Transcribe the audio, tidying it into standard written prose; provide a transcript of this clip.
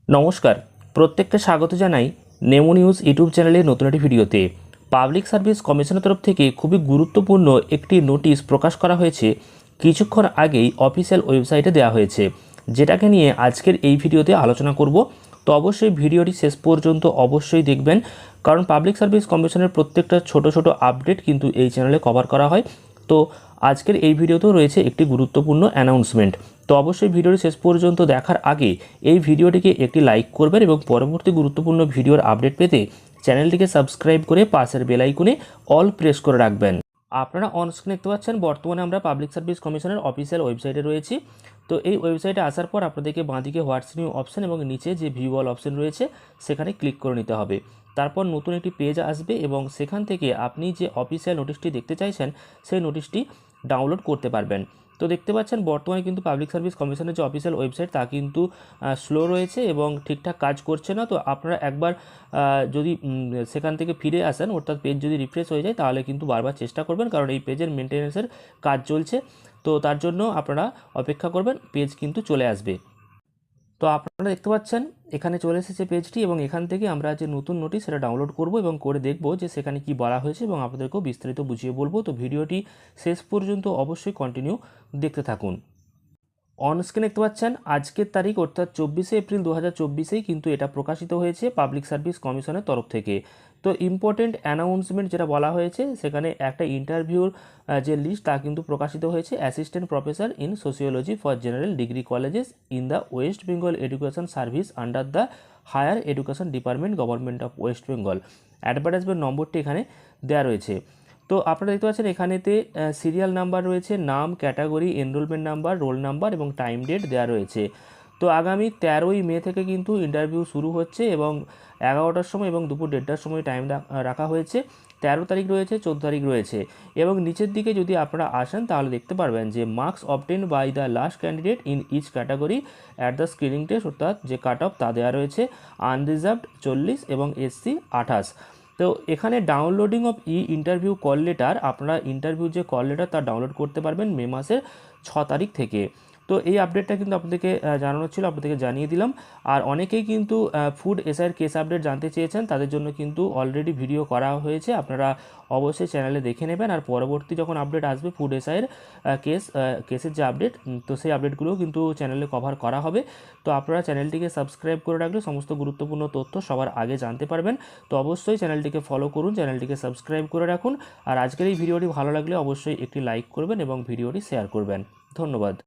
নমস্কার, প্রত্যেককে স্বাগত জানাই নেমো নিউজ ইউটিউব চ্যানেলের নতুন একটি ভিডিওতে। পাবলিক সার্ভিস কমিশনের তরফ থেকে খুবই গুরুত্বপূর্ণ একটি নোটিশ প্রকাশ করা হয়েছে, কিছুক্ষণ আগেই অফিসিয়াল ওয়েবসাইটে দেওয়া হয়েছে, যেটাকে নিয়ে আজকের এই ভিডিওতে আলোচনা করব। তো অবশ্যই ভিডিওটি শেষ পর্যন্ত অবশ্যই দেখবেন, কারণ পাবলিক সার্ভিস কমিশনের প্রত্যেকটা ছোট ছোট আপডেট কিন্তু এই চ্যানেলে কভার করা হয়। তো আজকের এই ভিডিওতেও রয়েছে একটি গুরুত্বপূর্ণ অ্যানাউন্সমেন্ট। তো অবশ্যই ভিডিওটি শেষ পর্যন্ত দেখার আগে এই ভিডিওটিকে একটি লাইক করবেন এবং পরবর্তী গুরুত্বপূর্ণ ভিডিওর আপডেট পেতে চ্যানেলটিকে সাবস্ক্রাইব করে পাশের বেল আইকনে অল প্রেস করে রাখবেন। আপনারা অন স্ক্রিনে দেখতে পাচ্ছেন বর্তমানে আমরা পাবলিক সার্ভিস কমিশনের অফিসিয়াল ওয়েবসাইটে রয়েছি। তো এই ওয়েবসাইটে আসার পর আপনাদেরকে বাঁদিকে হোয়াটস নিউ অপশন এবং নিচে যে ভিউ অল অপশন রয়েছে সেখানে ক্লিক করে নিতে হবে। তারপর নতুন একটি পেজ আসবে এবং সেখান থেকে আপনি যে অফিসিয়াল নোটিশটি দেখতে চাইছেন সেই নোটিশটি ডাউনলোড করতে পারবেন। তো দেখতে পাচ্ছেন বর্তমানে কিন্তু পাবলিক সার্ভিস কমিশনের যে অফিসিয়াল ওয়েবসাইট তা কিন্তু স্লো রয়েছে এবং ঠিকঠাক কাজ করছে না। তো আপনারা একবার যদি সেখান থেকে ফিরে আসেন, অর্থাৎ পেজ যদি রিফ্রেশ হয়ে যায়, তাহলে কিন্তু বারবার চেষ্টা করবেন, কারণ এই পেজের মেনটেন্যান্সের কাজ চলছে। তো তার জন্য আপনারা অপেক্ষা করবেন, পেজ কিন্তু চলে আসবে। তো আপনারা দেখতে পাচ্ছেন এখানে চলে এসেছে পেজটি এবং এখান থেকে আমরা যে নতুন নোটিশ সেটা ডাউনলোড করব এবং করে দেখব যে সেখানে কি বলা হয়েছে এবং আপনাদেরকেও বিস্তারিত বুঝিয়ে বলবো। তো ভিডিওটি শেষ পর্যন্ত অবশ্যই কন্টিনিউ দেখতে থাকুন। অন স্ক্রিন দেখতে পাচ্ছেন আজকের তারিখ, অর্থাৎ 24শে এপ্রিল 2024 কিন্তু এটা প্রকাশিত হয়েছে পাবলিক সার্ভিস কমিশনের তরফ থেকে। তো ইম্পর্টেন্ট অ্যানাউন্সমেন্ট যেটা বলা হয়েছে, সেখানে একটা ইন্টারভিউর যে লিস্ট তা কিন্তু প্রকাশিত হয়েছে। Assistant professor in sociology for general degree colleges in the West Bengal education service under the higher education department, government of West Bengal. Advertisement নম্বরটি এখানে দেওয়া রয়েছে। তো আপনারা দেখতে পাচ্ছেন এখানেতে সিরিয়াল নাম্বার রয়েছে, নাম, category, enrolment number, roll number এবং টাইম ডেট দেওয়া রয়েছে। তো আগামী 13ই মে থেকে কিন্তু ইন্টারভিউ শুরু হচ্ছে এবং 11টার সময় এবং দুপুর 1:30টার সময় টাইম রাখা হয়েছে। 13 তারিখ রয়েছে, 14 তারিখ রয়েছে এবং নিচের দিকে যদি আপনারা আসেন তাহলে দেখতে পারবেন যে marks obtained by the last candidate in each category at the screening test, অর্থাৎ যে কাট অফ তা দেওয়া রয়েছে। আনরিজার্ভড 40 এবং এসসি 28। তো এখানে downloading of interview call letter, আপনারা ইন্টারভিউ যে কল লেটার তা ডাউনলোড করতে পারবেন মে মাসের 6 তারিখ থেকে। তো এই আপডেটটা কিন্তু আপনাদেরকে জানানো ছিল, আপনাদেরকে জানিয়ে দিলাম। আর অনেকেই কিন্তু ফুড এসআইয়ের কেস আপডেট জানতে চেয়েছেন, তাদের জন্য কিন্তু অলরেডি ভিডিও করা হয়েছে, আপনারা অবশ্যই চ্যানেলে দেখে নেবেন। আর পরবর্তী যখন আপডেট আসবে ফুড এসআইয়ের কেসের যে আপডেট, তো সেই আপডেটগুলোও কিন্তু চ্যানেলে কভার করা হবে। তো আপনারা চ্যানেলটিকে সাবস্ক্রাইব করে রাখলে সমস্ত গুরুত্বপূর্ণ তথ্য সবার আগে জানতে পারবেন। তো অবশ্যই চ্যানেলটিকে ফলো করুন, চ্যানেলটিকে সাবস্ক্রাইব করে রাখুন। আর আজকের এই ভিডিওটি ভালো লাগলে অবশ্যই একটি লাইক করবেন এবং ভিডিওটি শেয়ার করবেন। ধন্যবাদ।